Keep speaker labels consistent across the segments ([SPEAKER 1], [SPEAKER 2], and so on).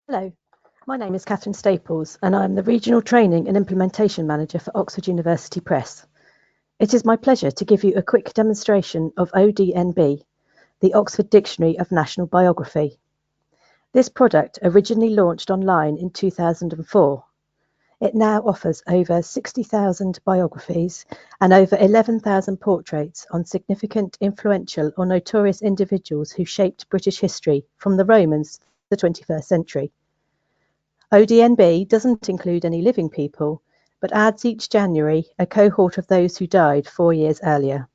[SPEAKER 1] Hello, my name is Catherine Staples and I am the Regional Training and Implementation Manager for Oxford University Press. It is my pleasure to give you a quick demonstration of ODNB, the Oxford Dictionary of National Biography. This product originally launched online in 2004. It now offers over 60,000 biographies and over 11,000 portraits on significant, influential or notorious individuals who shaped British history from the Romans to the 21st century. ODNB doesn't include any living people, but adds each January a cohort of those who died 4 years earlier.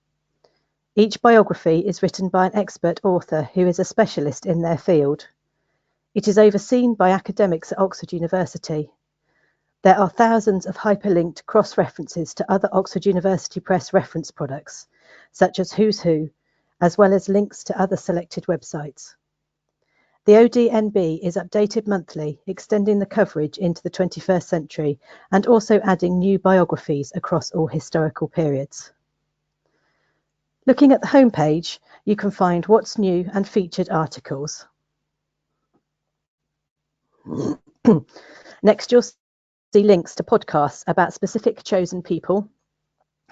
[SPEAKER 1] Each biography is written by an expert author who is a specialist in their field. It is overseen by academics at Oxford University. There are thousands of hyperlinked cross-references to other Oxford University Press reference products, such as Who's Who, as well as links to other selected websites. The ODNB is updated monthly, extending the coverage into the 21st century and also adding new biographies across all historical periods. Looking at the homepage, you can find what's new and featured articles. Next, you'll see links to podcasts about specific chosen people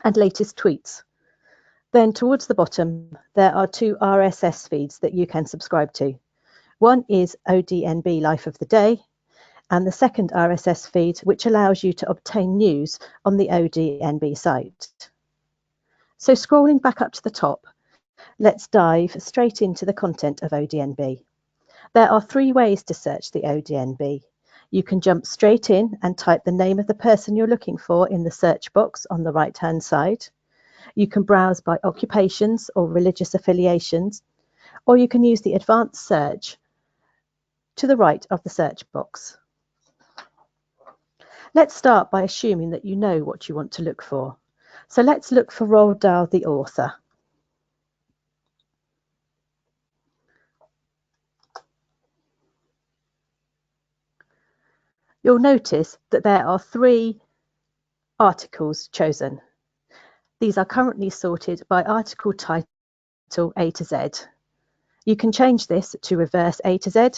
[SPEAKER 1] and latest tweets. Then towards the bottom, there are 2 RSS feeds that you can subscribe to. One is ODNB Life of the Day, and the second RSS feed, which allows you to obtain news on the ODNB site. So scrolling back up to the top, let's dive straight into the content of ODNB. There are 3 ways to search the ODNB. You can jump straight in and type the name of the person you're looking for in the search box on the right-hand side. You can browse by occupations or religious affiliations, or you can use the advanced search to the right of the search box. Let's start by assuming that you know what you want to look for. So let's look for Roald Dahl, the author. You'll notice that there are 3 articles chosen. These are currently sorted by article title A to Z. You can change this to reverse A to Z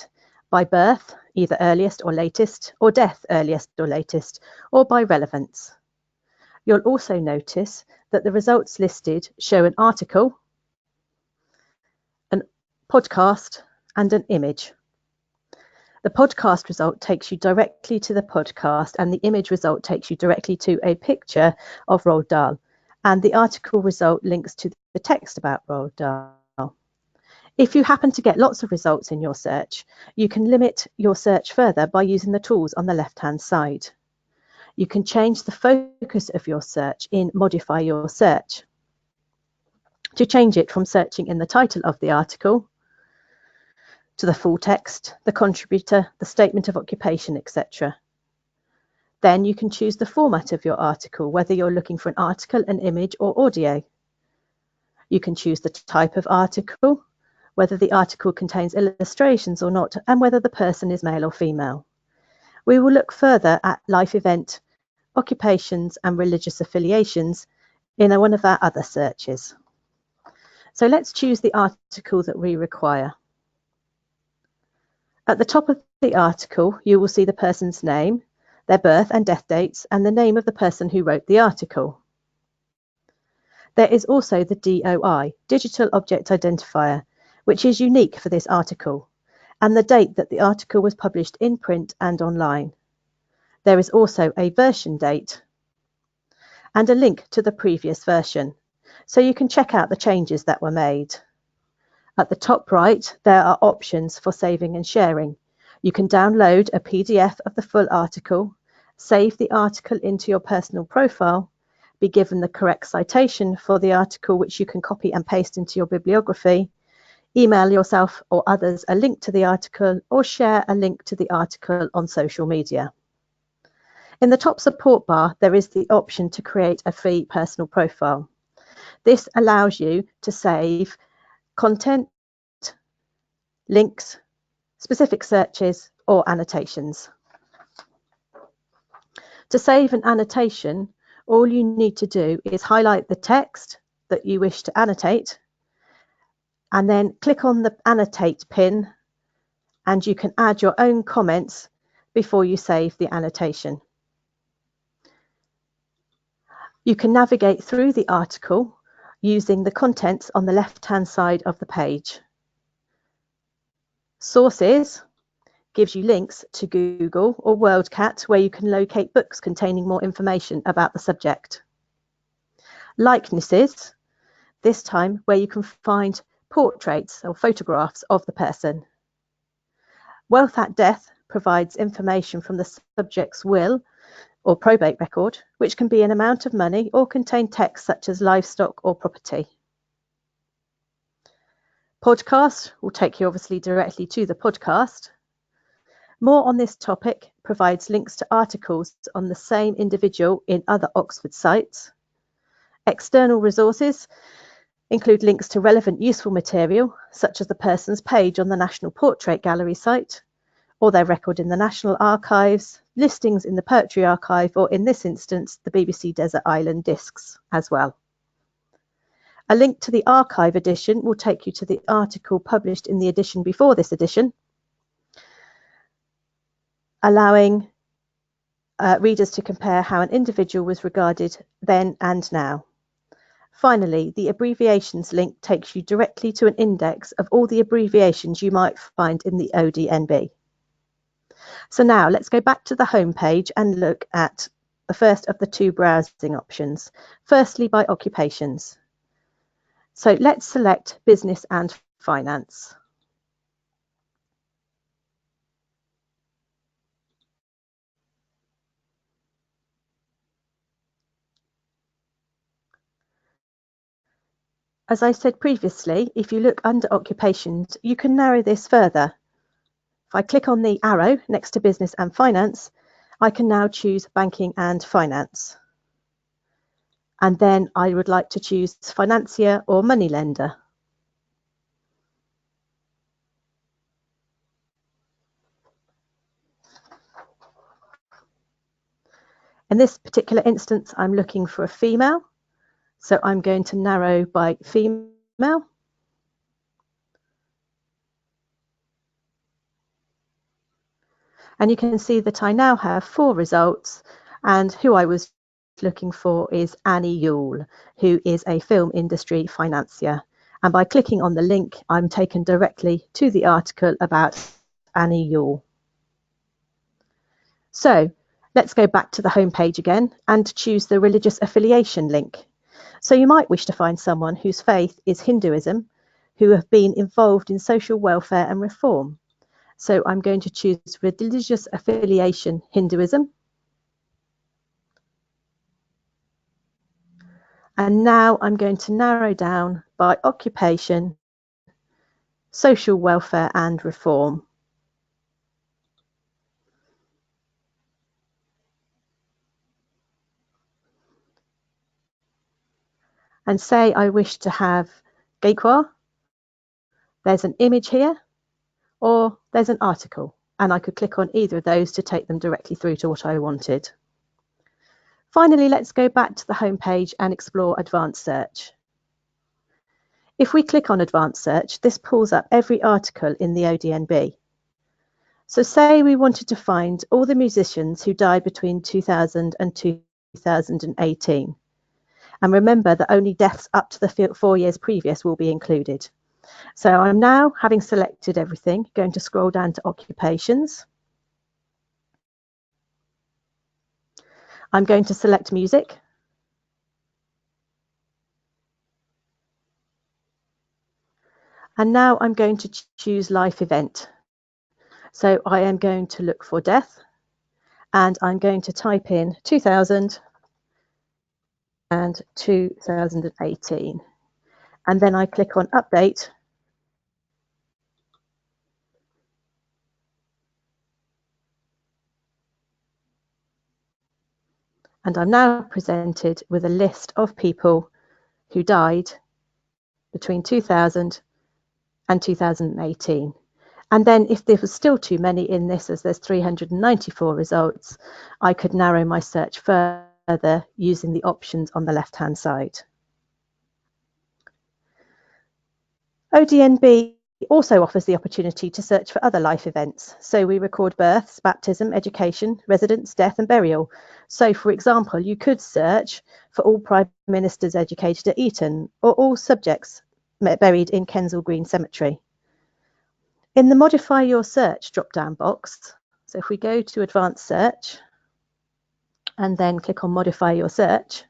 [SPEAKER 1] by birth, either earliest or latest, or death, earliest or latest, or by relevance. You'll also notice that the results listed show an article, an podcast, and an image. The podcast result takes you directly to the podcast, and the image result takes you directly to a picture of Roald Dahl, and the article result links to the text about Roald Dahl. If you happen to get lots of results in your search, you can limit your search further by using the tools on the left-hand side. You can change the focus of your search in Modify Your Search to change it from searching in the title of the article to the full text, the contributor, the statement of occupation, etc. Then you can choose the format of your article, whether you're looking for an article, an image, or audio. You can choose the type of article, whether the article contains illustrations or not, and whether the person is male or female. We will look further at life event, occupations, and religious affiliations in one of our other searches. So let's choose the article that we require. At the top of the article, you will see the person's name, their birth and death dates, and the name of the person who wrote the article. There is also the DOI, Digital Object Identifier, which is unique for this article, and the date that the article was published in print and online. There is also a version date and a link to the previous version, so you can check out the changes that were made. At the top right, there are options for saving and sharing. You can download a PDF of the full article, save the article into your personal profile, be given the correct citation for the article which you can copy and paste into your bibliography, email yourself or others a link to the article, or share a link to the article on social media. In the top support bar, there is the option to create a free personal profile. This allows you to save content, links, specific searches, or annotations. To save an annotation, all you need to do is highlight the text that you wish to annotate, and then click on the annotate pin and you can add your own comments before you save the annotation. You can navigate through the article using the contents on the left-hand side of the page. Sources gives you links to Google or WorldCat, where you can locate books containing more information about the subject. Likenesses, this time where you can find portraits or photographs of the person. Wealth at Death provides information from the subject's will or probate record, which can be an amount of money or contain text such as livestock or property. Podcast will take you obviously directly to the podcast. More on this topic provides links to articles on the same individual in other Oxford sites. External resources include links to relevant useful material, such as the person's page on the National Portrait Gallery site, or their record in the National Archives, listings in the Poetry Archive, or in this instance, the BBC Desert Island Discs as well. A link to the archive edition will take you to the article published in the edition before this edition, allowing readers to compare how an individual was regarded then and now. Finally, the abbreviations link takes you directly to an index of all the abbreviations you might find in the ODNB. So now let's go back to the home page and look at the first of the two browsing options, firstly by occupations. So let's select business and finance. As I said previously, if you look under occupations, you can narrow this further. If I click on the arrow next to business and finance, I can now choose banking and finance. And then I would like to choose financier or moneylender. In this particular instance, I'm looking for a female. So I'm going to narrow by female. And you can see that I now have 4 results, and who I was looking for is Annie Yule, who is a film industry financier. And by clicking on the link, I'm taken directly to the article about Annie Yule. So let's go back to the home page again and choose the religious affiliation link. So you might wish to find someone whose faith is Hinduism, who have been involved in social welfare and reform. So I'm going to choose religious affiliation Hinduism. And now I'm going to narrow down by occupation, social welfare and reform. And say I wish to have Gaekwar. There's an image here, or there's an article, and I could click on either of those to take them directly through to what I wanted. Finally, let's go back to the home page and explore advanced search. If we click on advanced search, this pulls up every article in the ODNB. So say we wanted to find all the musicians who died between 2000 and 2018. And remember that only deaths up to the 4 years previous will be included. So I'm now, having selected everything, going to scroll down to occupations. I'm going to select music. And now I'm going to choose life event. So I am going to look for death, and I'm going to type in 2000 and 2018. And then I click on update. And I'm now presented with a list of people who died between 2000 and 2018. And then if there was still too many in this, as there's 394 results, I could narrow my search further using the options on the left-hand side. ODNB also offers the opportunity to search for other life events. So we record births, baptism, education, residence, death and burial. So for example, you could search for all Prime Ministers educated at Eton or all subjects buried in Kensal Green Cemetery. In the Modify Your Search drop-down box, so if we go to Advanced Search and then click on Modify Your Search,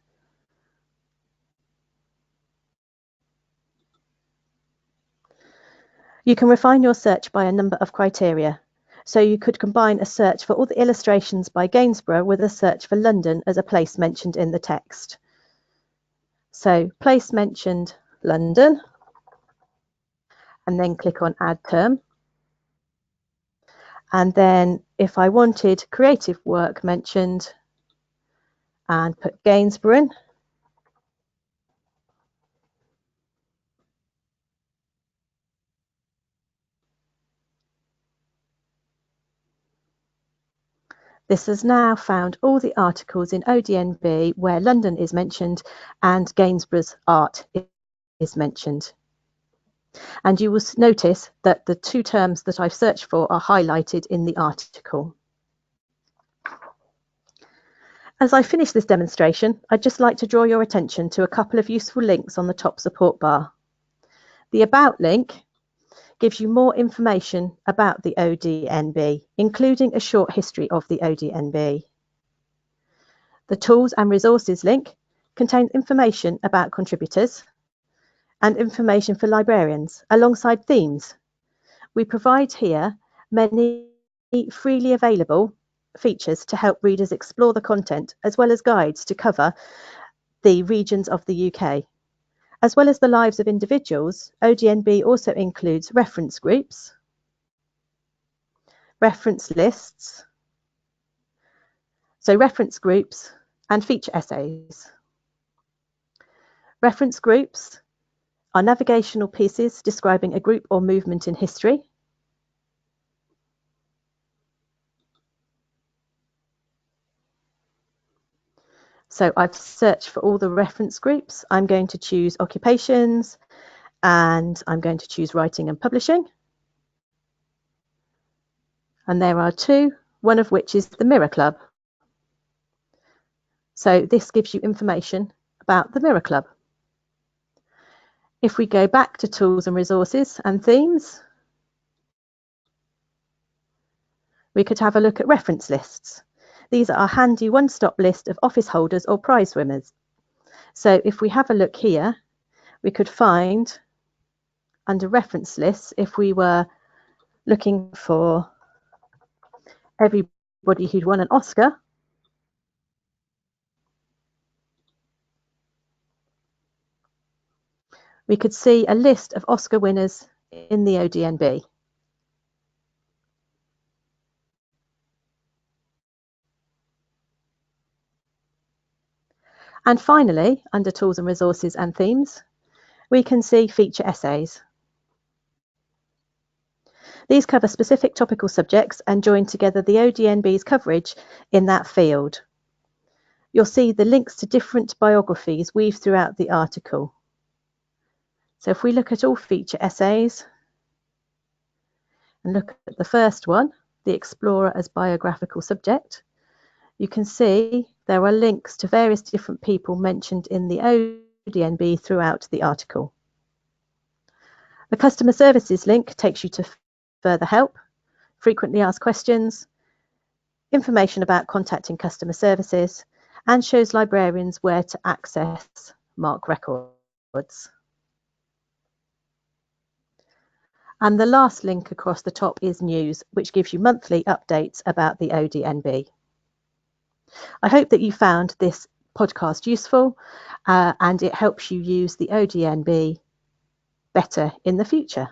[SPEAKER 1] you can refine your search by a number of criteria. So you could combine a search for all the illustrations by Gainsborough with a search for London as a place mentioned in the text. So place mentioned London, and then click on Add Term. And then if I wanted creative work mentioned and put Gainsborough in, this has now found all the articles in ODNB where London is mentioned and Gainsborough's art is mentioned. And you will notice that the two terms that I've searched for are highlighted in the article. As I finish this demonstration, I'd just like to draw your attention to a couple of useful links on the top support bar. The About link gives you more information about the ODNB, including a short history of the ODNB. The Tools and Resources link contains information about contributors and information for librarians, alongside themes. We provide here many freely available features to help readers explore the content, as well as guides to cover the regions of the UK. As well as the lives of individuals, ODNB also includes reference groups, reference lists, so reference groups and feature essays. Reference groups are navigational pieces describing a group or movement in history. So I've searched for all the reference groups. I'm going to choose occupations and I'm going to choose writing and publishing. And there are two, one of which is the Mirror Club. So this gives you information about the Mirror Club. If we go back to Tools and Resources and Themes, we could have a look at reference lists. These are a handy one-stop list of office holders or prize winners. So if we have a look here, we could find under reference lists, if we were looking for everybody who'd won an Oscar, we could see a list of Oscar winners in the ODNB. And finally, under Tools and Resources and Themes, we can see feature essays. These cover specific topical subjects and join together the ODNB's coverage in that field. You'll see the links to different biographies weaved throughout the article. So if we look at all feature essays and look at the first one, the Explorer as biographical subject, you can see there are links to various different people mentioned in the ODNB throughout the article. The Customer Services link takes you to further help, frequently asked questions, information about contacting customer services, and shows librarians where to access MARC records. And the last link across the top is News, which gives you monthly updates about the ODNB. I hope that you found this podcast useful and it helps you use the ODNB better in the future.